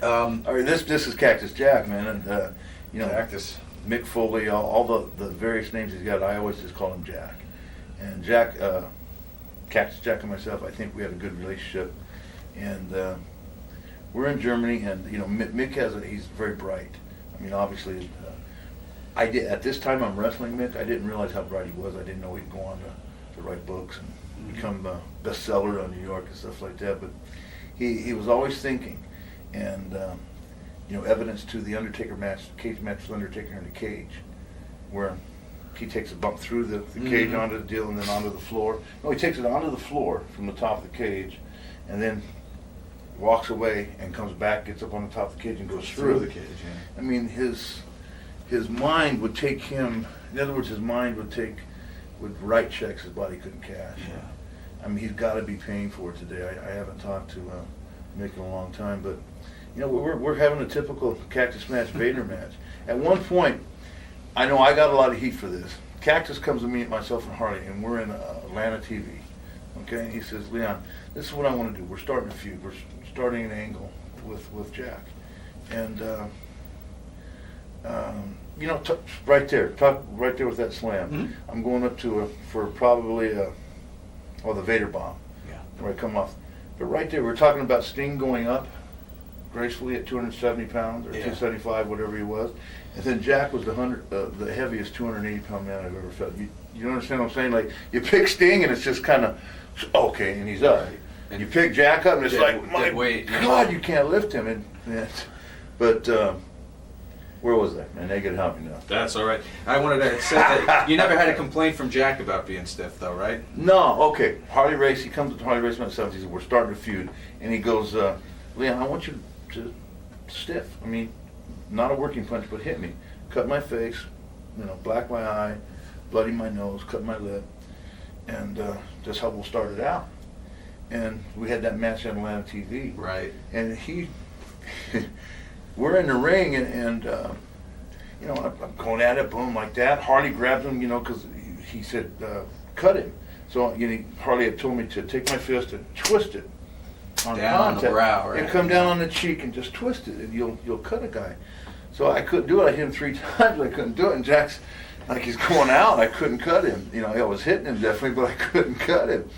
This is Cactus Jack, man, and Cactus. Mick Foley, all the various names he's got. I always just call him Jack. And Jack, Cactus Jack and myself, I think we have a good relationship. And we're in Germany, and Mick he's very bright. I mean, obviously, I did at this time I'm wrestling Mick. I didn't realize how bright he was. I didn't know he'd go on to write books and become a bestseller on New York and stuff like that. But he was always thinking, and evidence to the Undertaker match, cage match with Undertaker in the cage, where he takes a bump through the cage onto the deal and then onto the floor. No, he takes it onto the floor from the top of the cage, and then walks away and comes back, gets up on the top of the cage and goes through the cage. Yeah. I mean, his mind would take him. In other words, his mind would write checks his body couldn't cash. Yeah. I mean, he's got to be paying for it today. I haven't talked to Mick in a long time, but we're having a typical Cactus match, Vader match. At one point, I know I got a lot of heat for this. Cactus comes to me, myself and Harley, and we're in Atlanta TV. Okay, and he says, "Leon, this is what I want to do. We're starting a feud. We're starting an angle with Jack, and right there with that slam. Mm-hmm. I'm going up to for probably the Vader bomb. Yeah. Where I come off, but right there, we're talking about Sting going up gracefully at 270 pounds or 275, whatever he was, and then Jack was the heaviest 280-pound man I've ever felt. You understand what I'm saying? Like, you pick Sting and it's just kind of okay, and he's up. And you pick Jack up and it's my God, you can't lift him. But where was that? And they could help me now. That's all right. I wanted to say that you never had a complaint from Jack about being stiff, though, right? No. Okay. Harley Race. He comes to Harley Race myself. He says, "We're starting a feud," and he goes, "Leon, I want you to stiff. I mean, not a working punch, but hit me. Cut my face, black my eye, bloody my nose, cut my lip, and that's how we'll start it out." And we had that match on Atlanta TV. Right. And we're in the ring, and I'm going at it, boom, like that. Harley grabs him, because he said, "Cut him." So Harley had told me to take my fist and twist it. Down on the brow, right? And come down on the cheek and just twist it, and you'll cut a guy. So I couldn't do it. I hit him 3 times. I couldn't do it. And Jack's like he's going out. I couldn't cut him. I was hitting him definitely, but I couldn't cut him.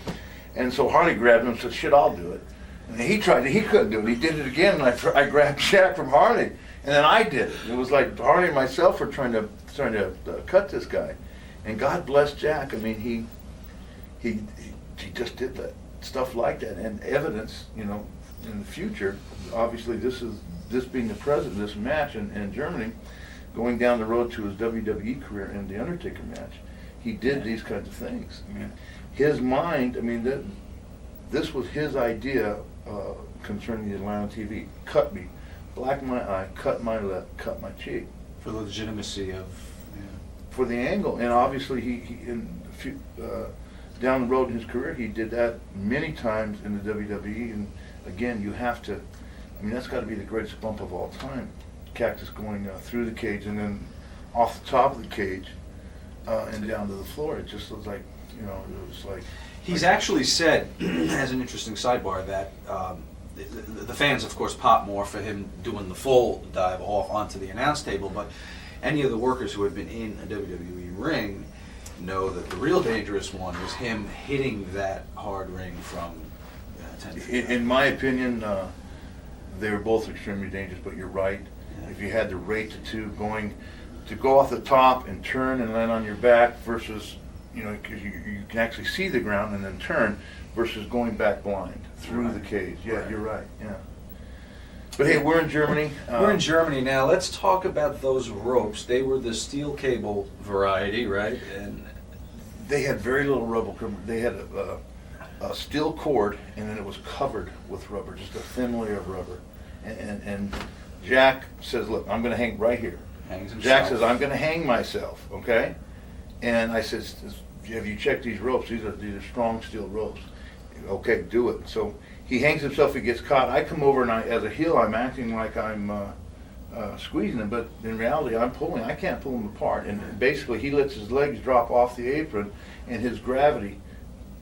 And so Harley grabbed him and said, "Shit, I'll do it." And he tried it. He couldn't do it. He did it again, and I grabbed Jack from Harley, and then I did it. It was like Harley and myself were trying to cut this guy. And God bless Jack. I mean, he just did that. Stuff like that, and evidence, in the future. Obviously, this being the present, this match in Germany, going down the road to his WWE career in the Undertaker match, he did these kinds of things. I mean, his mind. I mean, this was his idea concerning the Atlanta TV. Cut me, black my eye, cut my lip, cut my cheek. For the legitimacy of. For the angle, and obviously down the road in his career, he did that many times in the WWE, and again, you have to, that's got to be the greatest bump of all time. Cactus going through the cage and then off the top of the cage and down to the floor. It just was like, it was like... He's actually said, as an interesting sidebar, that the fans, of course, pop more for him doing the full dive off onto the announce table, but any of the workers who have been in a WWE ring know that the real dangerous one was him hitting that hard ring from 10 feet. In my opinion, they were both extremely dangerous, but you're right. Yeah. If you had to rate the two, to go off the top and turn and land on your back versus, because you can actually see the ground and then turn, versus going back blind through the cage. Yeah, right. You're right. Yeah. But hey, we're in Germany. We're in Germany now. Let's talk about those ropes. They were the steel cable variety, right? And they had very little rubber. They had a steel cord, and then it was covered with rubber, just a thin layer of rubber. And Jack says, "Look, I'm going to hang right here." Jack says, "I'm going to hang myself." Okay. And I says, "Have you checked these ropes? These are strong steel ropes." Okay, do it. So he hangs himself. He gets caught. I come over, and as a heel, I'm acting like I'm squeezing him, but in reality, I'm pulling. I can't pull him apart. And basically, he lets his legs drop off the apron, and his gravity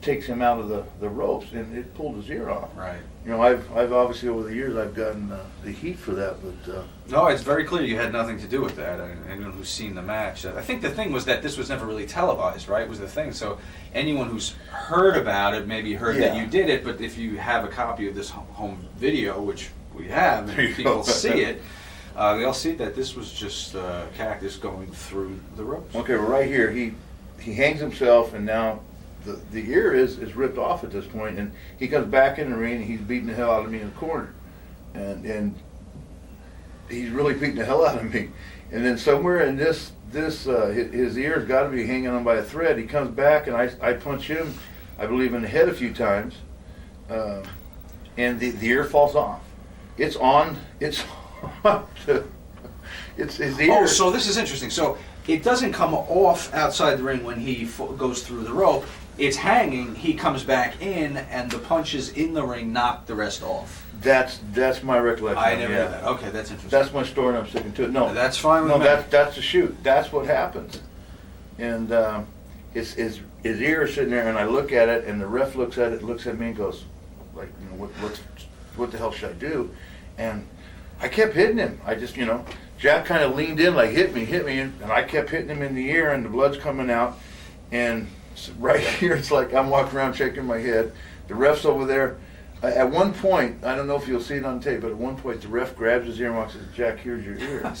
takes him out of the ropes, and it pulled his ear off. Right. you know, I've obviously over the years I've gotten the heat for that, but No, it's very clear you had nothing to do with that. Anyone who's seen the match, I think the thing was that this was never really televised, right? Was the thing. So anyone who's heard about it maybe heard that you did it. But if you have a copy of this home video, which we have, and people see it, they'll see that this was just Cactus going through the ropes. okay, well, right here he hangs himself, and now the ear is ripped off at this point, and he comes back in the ring and he's beating the hell out of me in the corner, and he's really beating the hell out of me. And then somewhere in this his ear's got to be hanging on by a thread. He comes back and I punch him, I believe, in the head a few times, and the ear falls off. It's on. It's his ear. Oh, so this is interesting. So it doesn't come off outside the ring when he goes through the rope. It's hanging. He comes back in, and the punches in the ring knock the rest off. That's my recollection. I never knew that. Okay, that's interesting. That's my story, and I'm sticking to it. No, that's fine with no, me. that's the shoot. That's what happens. And his ear is sitting there, and I look at it, and the ref looks at it, looks at me, and goes, like, you know, what the hell should I do? And I kept hitting him. I just, you know, Jack kind of leaned in, like, hit me, and I kept hitting him in the ear, and the blood's coming out, and right here, it's like I'm walking around shaking my head. The ref's over there. At one point, I don't know if you'll see it on tape, but at one point the ref grabs his ear and walks and says, "Jack, here's your ear."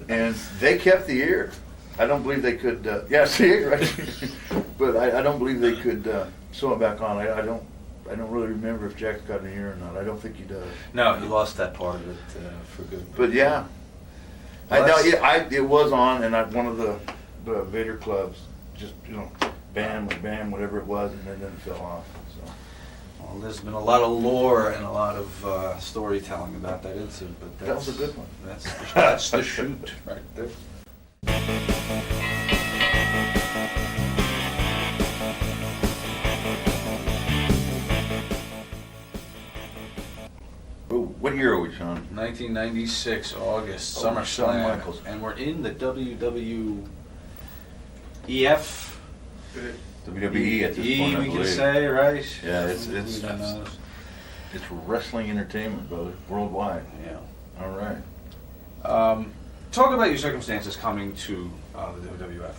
And they kept the ear. I don't believe they could, yeah, see it, right? But I don't believe they could sew it back on. I don't really remember if Jack's got an ear or not. I don't think he does. No, he lost that part of it for good. But yeah, well, it was on, and one of the Vader clubs just, you know, bam, whatever it was, and then it fell off. So. Well, there's been a lot of lore and a lot of storytelling about that incident, but that was a good one. That's the shoot right there. What year are we, Sean? 1996, August, Oh, SummerSlam, Shawn Michaels. and we're in the WWEF. WWE at this point, I we can believe. say, right? Yeah, Who even knows? it's wrestling entertainment, brother, worldwide. Yeah. All right. Talk about your circumstances coming to the WWF.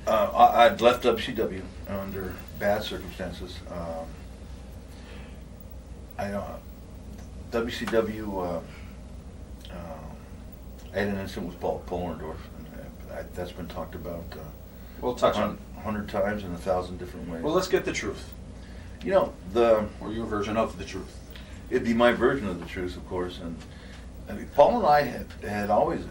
I'd left WCW under bad circumstances. WCW. I had an incident with Paul Pollendorf. That's been talked about. We'll touch on 100 times in 1,000 different ways. Well, let's get the truth. You know, or your version of the truth. It'd be my version of the truth, of course. And I mean, Paul and I had always